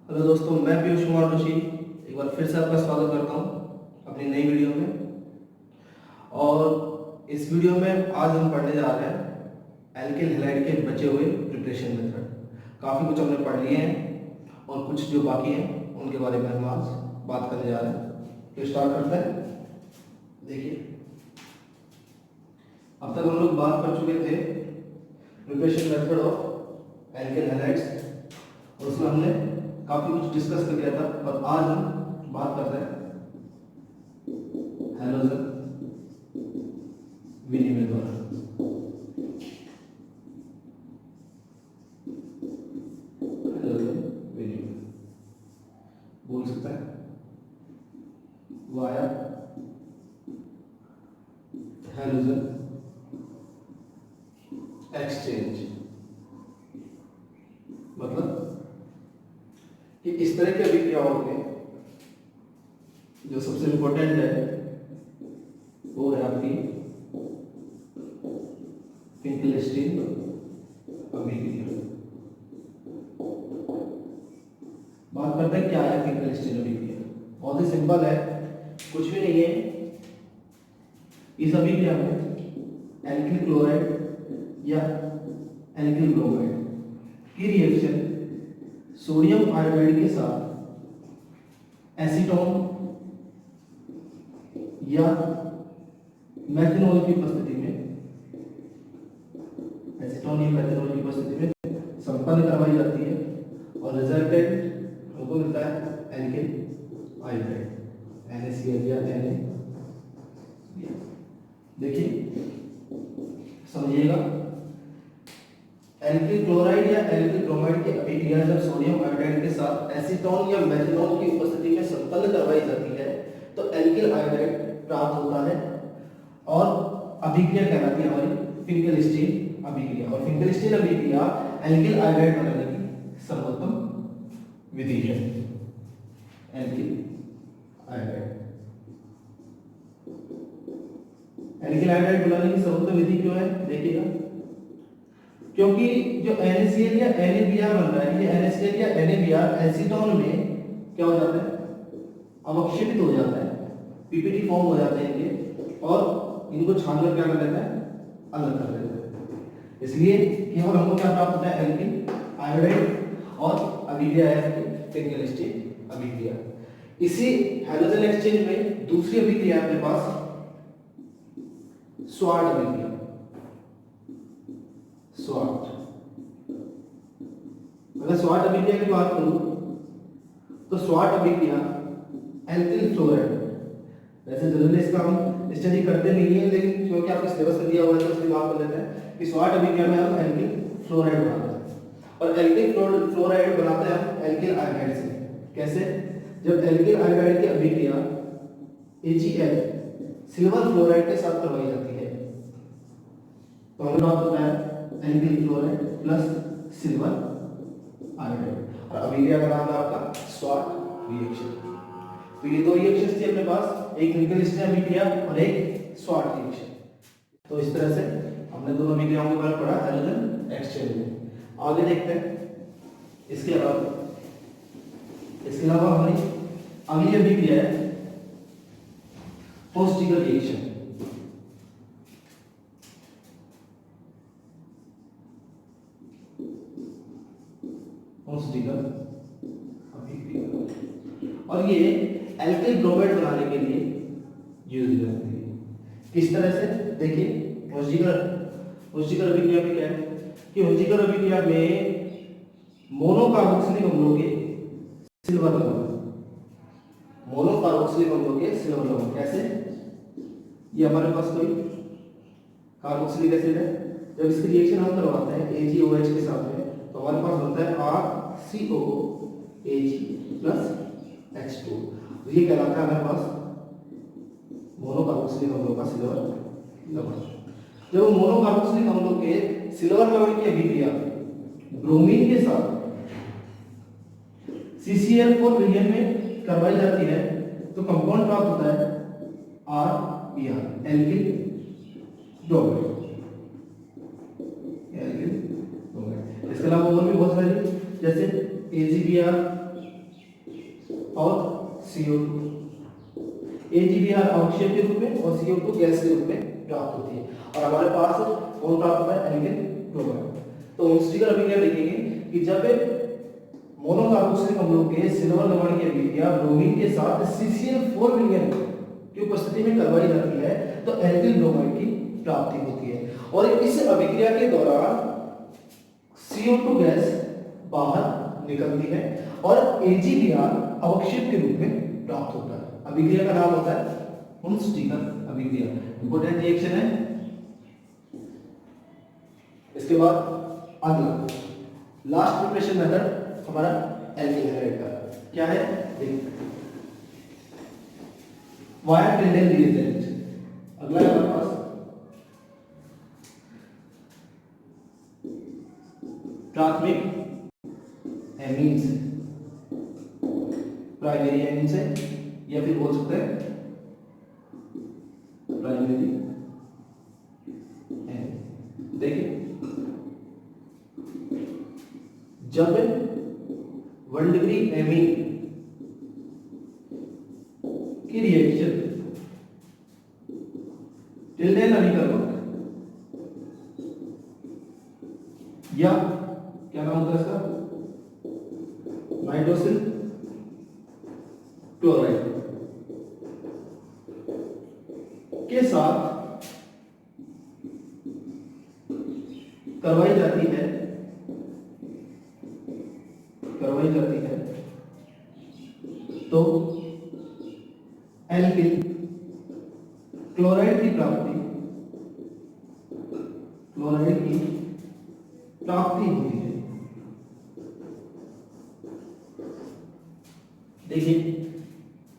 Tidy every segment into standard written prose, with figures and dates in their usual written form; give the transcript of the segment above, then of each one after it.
Hello दोस्तों, मैं पीयूष कुमार जोशी एक बार फिर से आपका स्वागत करता हूं अपनी नई वीडियो में। और इस वीडियो में आज हम पढ़ने जा रहे हैं एल्किल हैलाइड के बचे हुए प्रिपरेशन मेथड। काफ़ी कुछ हमने पढ़ लिए हैं और कुछ जो बाकी हैं उनके बारे में हम आज बात करने जा रहे हैं। तो स्टार्ट करते हैं। देखिए, अब तक हम लोग बात कर चुके थे preparation method of alkyl halides और उसमें हमने काफी कुछ डिस्कस कर लिया था। और आज हम बात कर रहे हैं हैलोजन विनिमय द्वारा। हैलोजन विनिमय बोल सकते हैं वाया हैलोजन एक्सचेंज। मतलब कि इस तरह की अभिक्रियाओं में जो सबसे इंपॉर्टेंट है वो है आपकी फिंकेलस्टीन अभिक्रिया। बात करते हैं क्या है फिंकेलस्टीन अभिक्रिया। बहुत ही सिंपल है, कुछ भी नहीं है। इस अभिक्रिया में एल्किल क्लोराइड या एल्किल ब्रोमाइड की रिएक्शन सोडियम आयोडाइड के साथ एसीटोन या मेथनॉल की उपस्थिति में संपन्न करवाई जाती है और रिजल्टेंट हमको मिलता है एल्किल आयोडाइड NaCl या Na। देखिए, समझिएगा, एल्किल क्लोराइड या एल्किल ब्रोमाइड की अभिक्रिया जब सोडियम आयोडाइड के साथ एसीटोन या मेथनॉल की उपस्थिति में संपन्न करवाई जाती है तो एल्किल आयोडाइड प्राप्त होता है और अभिक्रिया कहलाती है हमारी फिंकेलस्टीन अभिक्रिया। और फिंकेलस्टीन अभिक्रिया एल्किल आयोडाइड बनाने की सर्वोत्तम विधि है। एल्किल आयोडाइड बनाने की सर्वोत्तम विधि क्यों है? देखिएगा, क्योंकि जो NaCl या NaBr बन रहा है, ये NaCl या NaBr एसीटोन में क्या हो जाता है? अवक्षेपित हो जाता है, पीपीटी फॉर्म हो जाते हैं इनके, और इनको छानकर क्या कर देता है? अलग कर देता है। इसलिए केवल हमको क्या प्राप्त होता है? एल्किल आयोडाइड और अभिक्रिया है फिंकेलस्टीन अभिक्रिया। इसी हैलोजन एक्सचेंज में दूसरी अभिक्रिया आपके पास स्वार्ट अभिक्रिया। स्वार्ट, अगर स्वार्ट अभिक्रिया की बात करूं तो स्वार्ट अभिक्रिया एल्किल फ्लोराइड, वैसे जनरली इसका हम स्टडी करते नहीं है, लेकिन क्योंकि आपके सिलेबस में दिया हुआ है तो इसलिए बात कर लेते हैं कि स्वार्ट अभिक्रिया में हम एल्किल फ्लोराइड बनाते हैं। और एल्किल फ्लोराइड बनाते हैं हम एल्किल आयोडाइड से। कैसे? जब एल्किल आयोडाइड की अभिक्रिया AgL सिल्वर फ्लोराइड के साथ करवाई जाती है तो हमें प्राप्त होता है alkyl fluoride plus silver iodide. और अभिक्रिया का नाम है आपका स्वार्ट रिएक्शन। तो ये दो रिएक्शंस थी अपने पास, एक फिंकेलस्टीन अभिक्रिया और एक स्वार्ट रिएक्शन। तो इस तरह से हमने दोनों अभिक्रियाओं के बारे में पढ़ा हैलोजन एक्सचेंज में। आगे देखते हैं इसके अलावा हमारी अगली अभिक्रिया है पोस्टिकल रिएक्शन। पोस्टिकल अभिक्रिया, और ये एल्किल ब्रोमाइड बनाने के लिए यूज करते हैं। किस तरह से? देखिए, पोस्टिकल अभिक्रिया में क्या है कि पोस्टिकल अभिक्रिया में मोनोकार्बोक्सिलिक अम्लों के सिल्वर लवण, मोनोकार्बोक्सिलिक अम्लों के सिल्वर लवण। कैसे? ये हमारे पास कोई कार्बोक्सिलिक एसिड है, जब इसकी रिएक्शन हम करवाते हैं AgOH के साथ में तो हमारे पास बनता है RCOOAg प्लस H2। तो ये कहलाता है हमारे पास मोनोकार्बोक्सिलिक अम्लों का सिल्वर लवण। जब मोनोकार्बोक्सिलिक अम्लों के सिल्वर लवण की अभिक्रिया ब्रोमीन के साथ CCl4 विलयन में करवाई जाती है तो कंपाउंड प्राप्त होता है RBr एल्किल ब्रोमाइड। इसके अलावा और भी बहुत सारी जैसे AgBr और CO2। AgBr अवक्षेप के रूप में और CO2 गैस के रूप में प्राप्त होती है। और हमारे पास कौन प्राप्त होता है? Alkane chloride. तो उनस्टिगर अभिक्रिया देखेंगे कि जब मोनोकार्बोक्सिलिक अम्लों के सिल्वर लवण की अभिक्रिया ब्रोमीन के साथ CCl4 विलयन की उपस्थिति में करवाई जाती है तो एल्किल ब्रोमाइड की प्राप्ति होती है। और इस अभिक्रिया के दौरान CO2 गैस बाहर निकलती है और AgBr अवक्षेप के रूप में प्राप्त होता है। अभिक्रिया का नाम होता है हुन्स्टिगर अभिक्रिया। इंपॉर्टेंट रिएक्शन है। इसके बाद अगला लास्ट प्रिपरेशन मेथड हमारा एल्किल हैलाइड का क्या है? देखिए वाया टिल्डेन रिएजेंट। अगला है हमारे पास प्राथमिक एमीन्स, प्राइमरी एमीन्स है या फिर बोल सकते हैं प्राइमरी एमीन। देखिए जब 1 डिग्री एमीन की रिएक्शन टिल्डेन अभिकर्मक या क्या नाम होता है इसका? नाइट्रोसिल क्लोराइड के साथ करवाई जाती है तो एल्किल क्लोराइड की प्राप्ति होती है। देखिए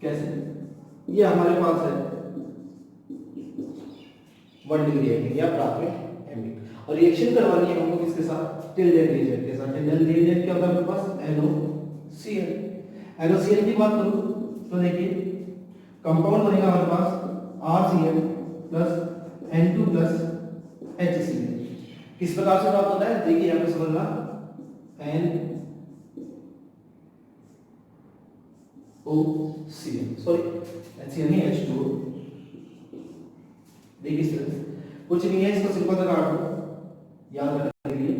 कैसे, ये हमारे पास है 1 डिग्री एमीन या प्राथमिक एमीन और रिएक्शन करवानी है हमको किसके साथ? टिल्डेन रिएजेंट के साथ। टिल्डेन रिएजेंट क्या होता है हमारे पास? NOCl। NOCl की बात करूं तो देखिए कंपाउंड बनेगा हमारे पास RCl plus N2 plus HCl। किस प्रकार से प्राप्त होता है? देखिए यहां पे समझना NOCl सॉरी HCl नहीं H2O। देखिए इस तरह कुछ नहीं है, इसको सिंपल सा काट दो याद रखने के लिए।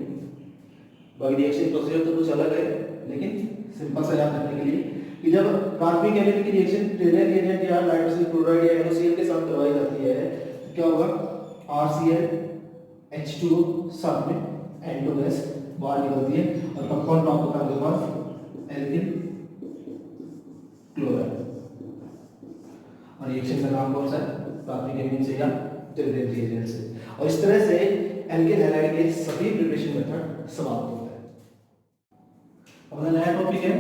बाकी रिएक्शन प्रोसीजर तो कुछ अलग है लेकिन सिंपल सा याद रखने के लिए कि जब प्राथमिक एमिन की रिएक्शन टिल्डेन रिएजेंट या नाइट्रोसिल क्लोराइड या NOCl के साथ करवाई जाती है तो क्या होगा? RCl H2O साथ में N2 गैस बाहर निकलती है और कंपाउंड प्राप्त होता है हमारे पास एल्किल क्लोराइड। और रिएक्शन का नाम कौन सा है? प्राथमिक एमिन से या टिल्डेन रिएजेंट से। और इस तरह से एल्किल हैलाइड के सभी प्रिपरेशन मेथड समाप्त होते हैं। अपना नया टॉपिक है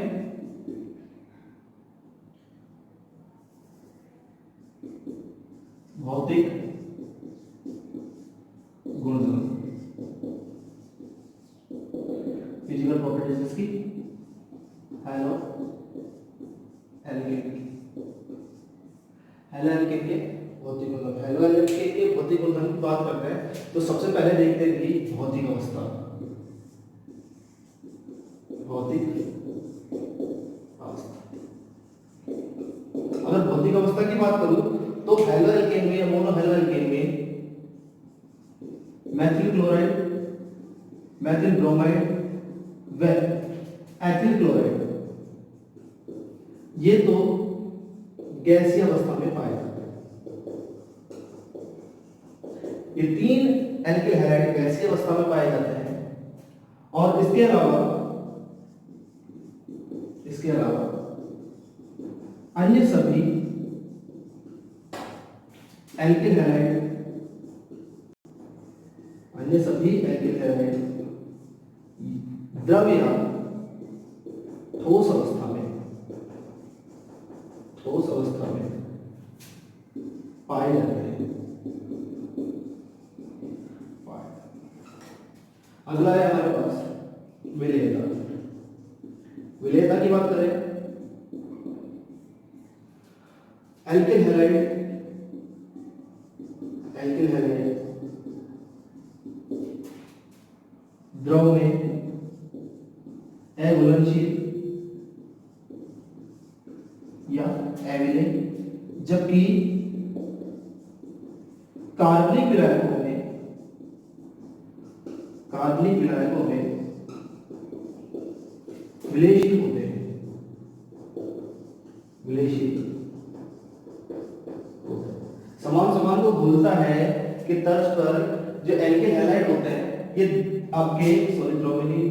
भौतिक गुणधर्म, फिजिकल प्रॉपर्टीज की हेलो एल्केन के भौतिक गुणधर्म। हेलो एल्केन के भौतिक गुणधर्म की बात करते हैं तो सबसे पहले देखते हैं कि भौतिक अवस्था। अगर भौतिक अवस्था की बात करूं तो हेलो एल्केन में या मोनो हेलो एल्केन में मैथिल क्लोराइड, मैथिल ब्रोमाइड व एथिल क्लोराइड ये तो गैसीय अवस्था में पाए जाते हैं। ये 3 एल्किल हैलाइड गैसीय अवस्था में पाए जाते हैं और इसके अलावा अन्य सभी एल्किल हैलाइड द्रव या ठोस अवस्था में पाए जाते हैं। अगला है हमारे पास विलेयता। विलेयता की बात करें एल्किल हैलाइड द्रव में अघुलनशील में, जबकि कार्बनिक विलायकों में विलेयशील होते हैं, समान को भूलता है कि तर्ज पर जो एल्किल हैलाइड होते हैं ये आपके द्रवणीय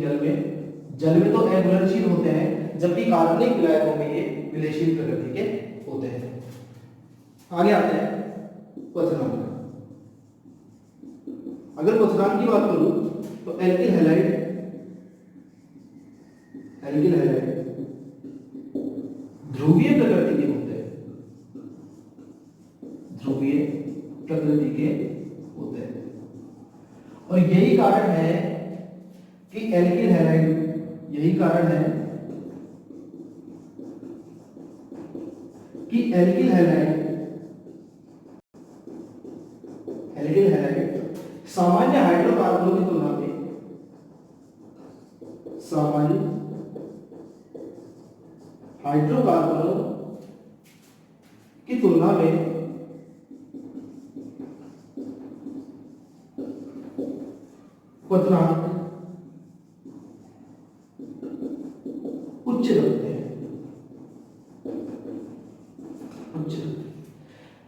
जल में तो अघुलनशील होते हैं, जबकि कार्बनिक विलायकों में ये विलेयशील प्रकृति के होते हैं। आगे आते हैं क्वथनांक। अगर क्वथनांक की बात करूं तो एल्किल हैलाइड ध्रुवीय प्रकृति के होते हैं, और यही कारण है कि एल्किल हैलाइड सामान्य हाइड्रोकार्बनों की तुलना में क्वथनांक उच्च रखते हैं।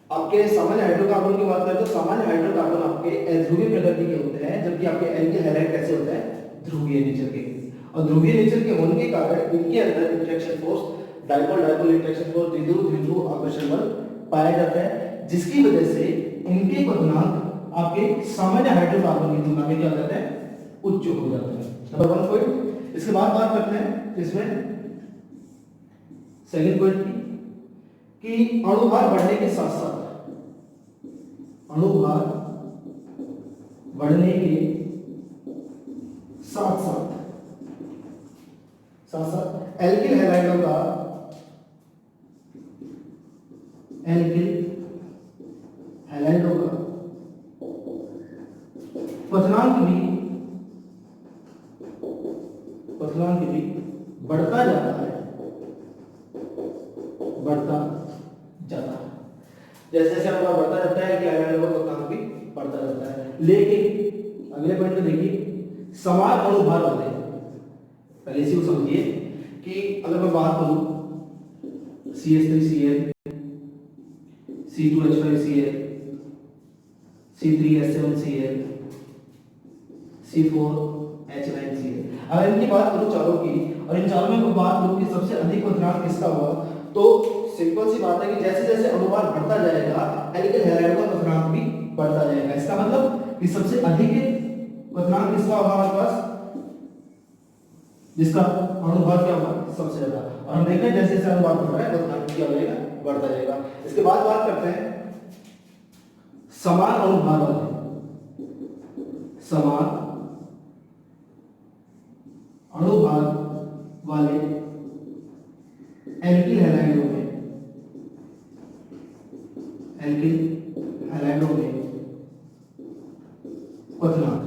आपके सामान्य हाइड्रोकार्बन की बात करें तो सामान्य हाइड्रोकार्बन आपके अध्रुवीय प्रकृति के होते हैं, जबकि आपके एल्किल हैलाइड कैसे होते हैं, ध्रुवीय नेचर के। और ध्रुवीय नेचर के होने के कारण इनके अंदर interaction force, dipole interaction force, द्विध्रुव आकर्षण बल पाया जाता है, जिसकी वजह से इनके क्वथनांक आपके सामान्य हाइड्रोकार्बन की तुलना में क्या हो जाते हैं, उच्च हो जाते हैं। Number 1 point. इसके बाद बात करते हैं इसमें सेकंड पॉइंट की कि अणुभार बढ़ने के साथ साथ एल्किल हैलाइडों का क्वथनांक भी बढ़ता जाता है। जैसे जैसे अणुभार बढ़ता जाता है एल्किल हैलाइडों का क्वथनांक भी बढ़ता जाता है। लेकिन अगले पॉइंट में देखिए, समान अणुभार वाले, पहले इसी को समझिए कि अगर मैं बात करूं CH3Cl, C2H5Cl, C3H7Cl, C4H9Cl, अगर इनकी बात करूं चारों की, और इन चारों में बात करूं कि सबसे अधिक क्वथनांक किसका हुआ, तो सिंपल सी बात है कि जैसे जैसे अणुभार बढ़ता जाएगा एल्किल हैलाइड का क्वथनांक भी बढ़ता जाएगा। इसका मतलब कि सबसे अधिक क्वथनांक किसका होगा हमारे पास, जिसका अणुभार क्या होगा सबसे ज्यादा। और हम देखते हैं जैसे जैसे अणुभार बढ़ रहा है क्वथनांक क्या हो जाएगा, बढ़ता जाएगा। इसके बाद बात करते हैं समान अणुभार वाले एल्किल हैलाइडों में क्वथनांक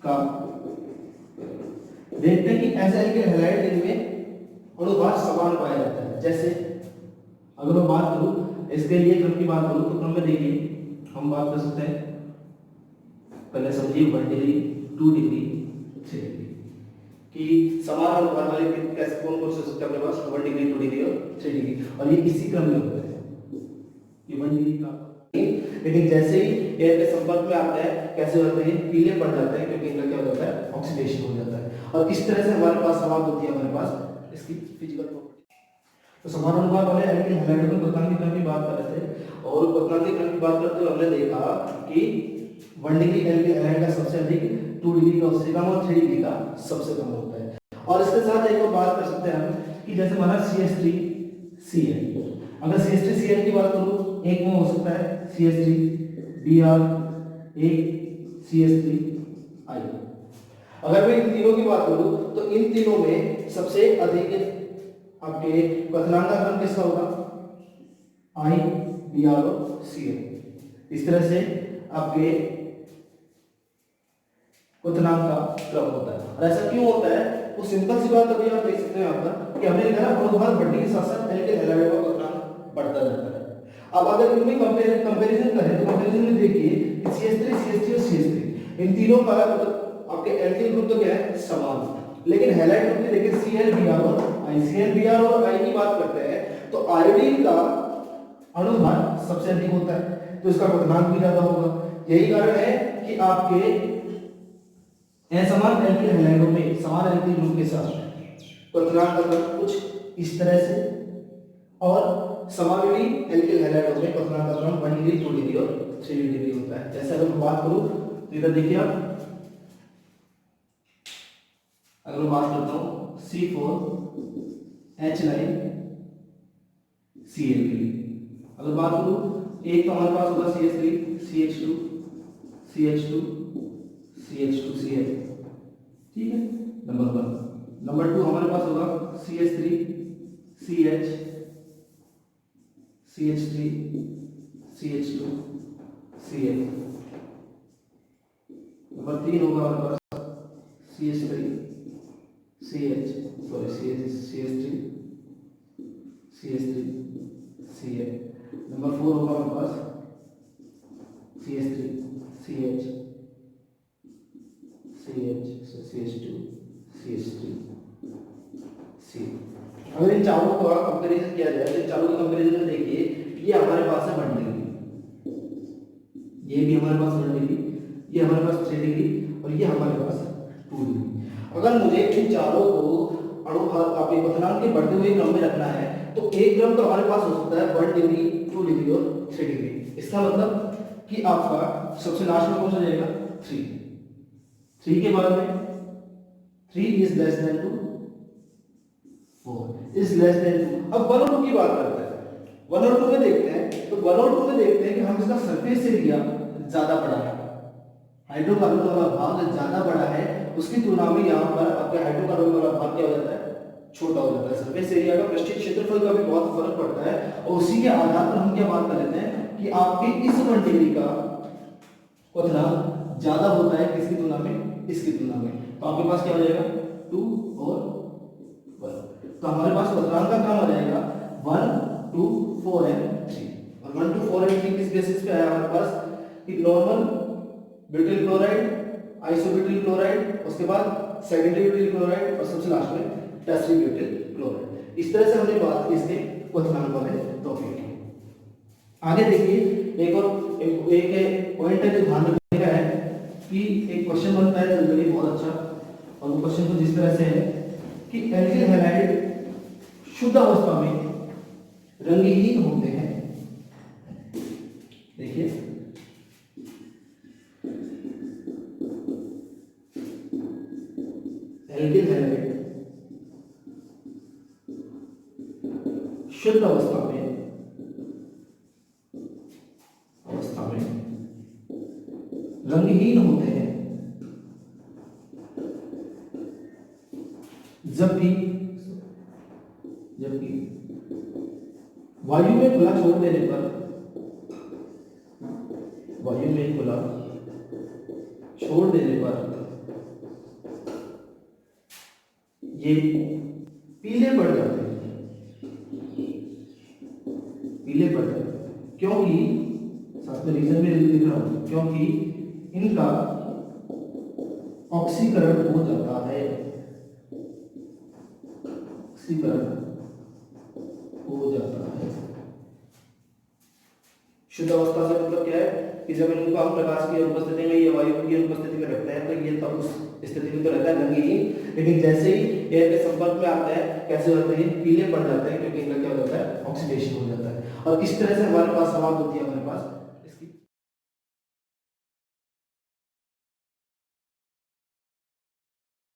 का देखते हैं कि ऐसे एल्किल हैलाइड इनमें अणुभार समान पाया जाता है। जैसे अगर मैं बात करूं इसके लिए क्रम की बात करूं तो क्रम में देखिए हम बात कर सकते हैं, पहले समझिए 1 डिग्री, 2 डिग्री, 3 डिग्री कि समान अणुभार वाले कैसे कौन से सकते हैं अपने पास 1 डिग्री, 2 डिग्री और 3 डिग्री, और ये इसी क्रम में होता है। ये 1 डिग्री का, लेकिन जैसे ही एयर के संपर्क में आते हैं कैसे होते हैं, पीले पड़ जाते हैं, क्योंकि इनका क्या हो जाता है, ऑक्सीडेशन हो जाता है। और इस तरह से हमारे पास समाप्त होती है हमारे पास इसकी फिजिकल प्रॉपर्टी। तो समान अणुभार वाले एल्किल हैलाइड में क्वथनांक की क्रम की बात कर रहे थे, और क्वथनांक की क्रम की बात करते हुए हमने देखा कि 1 डिग्री एल्किल हैलाइड का सबसे अधिक, 2 डिग्री का उससे कम और 3 डिग्री का सबसे कम होता है। और इसके साथ एक और बात कर सकते हैं हम कि जैसे हमारा CH3Cl, अगर CH3Cl की बात करूं एक में हो सकता है CH3Br, एक CH3I। अगर मैं इन तीनों की बात करूं तो इन तीनों में सबसे अधिक आपके क्वथनांक का क्रम किसका होगा, I, Br और Cl। इस तरह से आपके क्वथनांक का क्रम होता है। और ऐसा क्यों होता है तो सिंपल सी बात अभी आप देख सकते हैं यहाँ पर कि हमने लिखा ना अनुभार बढ़ने के साथ साथ एल्किल हैलाइड का क्वथनांक बढ़ता जाता है। अब अगर इनमें कंपैरिजन करें तो कंपैरिजन में देखिए CH3 CH3 और CH3 इन तीनों का आपके एल्किल ग्रुप तो क्या है समान, लेकिन हैलाइड ग्रुप में देखिए ClBr और IClBr और I की बात करते हैं तो आयोडीन का अणुभार सबसे अधिक होता है तो इसका क्वथनांक भी ज्यादा होगा। यही कारण है कि आपके असमान एल्किल हैलाइडों में समान एल्किल ग्रुप के साथ क्वथनांक का क्रम कुछ इस तरह से और समानली एल्किल हैलाइडों में क्वथनांक का क्रम 1 डिग्री 2 डिग्री और 3 डिग्री होता है। जैसे अगर मैं बात करूं तो इधर देखिए आप, अगर मैं बात करता हूं C4H9 Cl के लिए, अगर बात करूं एक तो हमारे पास होगा CH3 CH2 CH2 CH2 Cl, ठीक है, नंबर 1। नंबर 2 हमारे पास होगा CH3 CH CH3 CH2 Cl। Number 3 होगा हमारे पास CH3 CH CH3 CH3 Cl। Number 4 होगा हमारे पास CH3 CH CH2 CH3 C। अगर इन चारों का कंपैरिजन किया जाए तो इन चारों के कंपैरिजन में देखिए ये हमारे पास है 1 डिग्री, ये भी हमारे पास 1 डिग्री, ये हमारे पास 3 डिग्री और ये हमारे पास 2 डिग्री। अगर मुझे इन चारों को अणुभार आपके क्वथनांक के बढ़ते हुए क्रम में रखना है तो एक क्रम तो हमारे पास हो सकता है 1 डिग्री 2 डिग्री और 3 डिग्री। इसका मतलब कि आपका सबसे लास्ट में कौन सा जाएगा 3 के बाद में 3 is less than 2 4 is less than 2। अब 1 और 2 की बात करते हैं, 1 और 2 में देखते हैं तो 1 और 2 में देखते हैं कि हम इसका सरफेस एरिया ज्यादा बड़ा है, हाइड्रोकार्बन वाला भाग ज्यादा बड़ा है, उसकी तुलना में यहाँ पर आपके हाइड्रोकार्बन वाला भाग क्या हो जाता है छोटा हो जाता है। सरफेस एरिया का पृष्ठीय क्षेत्रफल का भी बहुत फर्क पड़ता है और उसी के आधार पर हम क्या बात कर लेते हैं कि आपके इस 1 डिग्री का क्वथनांक ज्यादा होता है किसकी तुलना में, इसकी तुलना में। तो आपके पास क्या हो जाएगा 2 और 1, तो हमारे पास क्वथनांक का क्रम आ जाएगा 1 2 4 एंड 3। और 1 2 4 एंड 3 किस बेसिस पे आया हमारे पास कि normal butyl chloride, isobutyl chloride, उसके बाद सेकेंडरी ब्यूटिल क्लोराइड और सबसे लास्ट में टर्शियरी ब्यूटिल क्लोराइड। इस तरह से हमने बात की इसके क्वथनांक वाले टॉपिक की। आगे देखिए एक और एक पॉइंट है जो ध्यान रखने का है कि एक क्वेश्चन बनता है जनरली बहुत अच्छा, और वो क्वेश्चन तो जिस तरह से है कि एल्किल हैलाइड शुद्ध अवस्था में रंगहीन होते हैं। देखिए एल्किल हैलाइड शुद्ध अवस्था में रंगहीन होते हैं जबकि वायु में खुला छोड़ देने पर ये पीले पड़ जाते हैं, क्योंकि साथ में रीजन में लिख रहा हूं, क्योंकि इनका ऑक्सीकरण हो जाता है, शुद्ध अवस्था से मतलब क्या है कि जब इनको हम प्रकाश की अनुपस्थिति में या वायु की अनुपस्थिति में रखते हैं तो ये तब उस स्थिति में तो रहता है रंगहीन, लेकिन जैसे ही एयर के संपर्क में आते हैं कैसे होते हैं पीले पड़ जाते हैं, क्योंकि इनका क्या हो जाता है ऑक्सीडेशन हो जाता है। और इस तरह से हमारे पास समाप्त होती है हमारे पास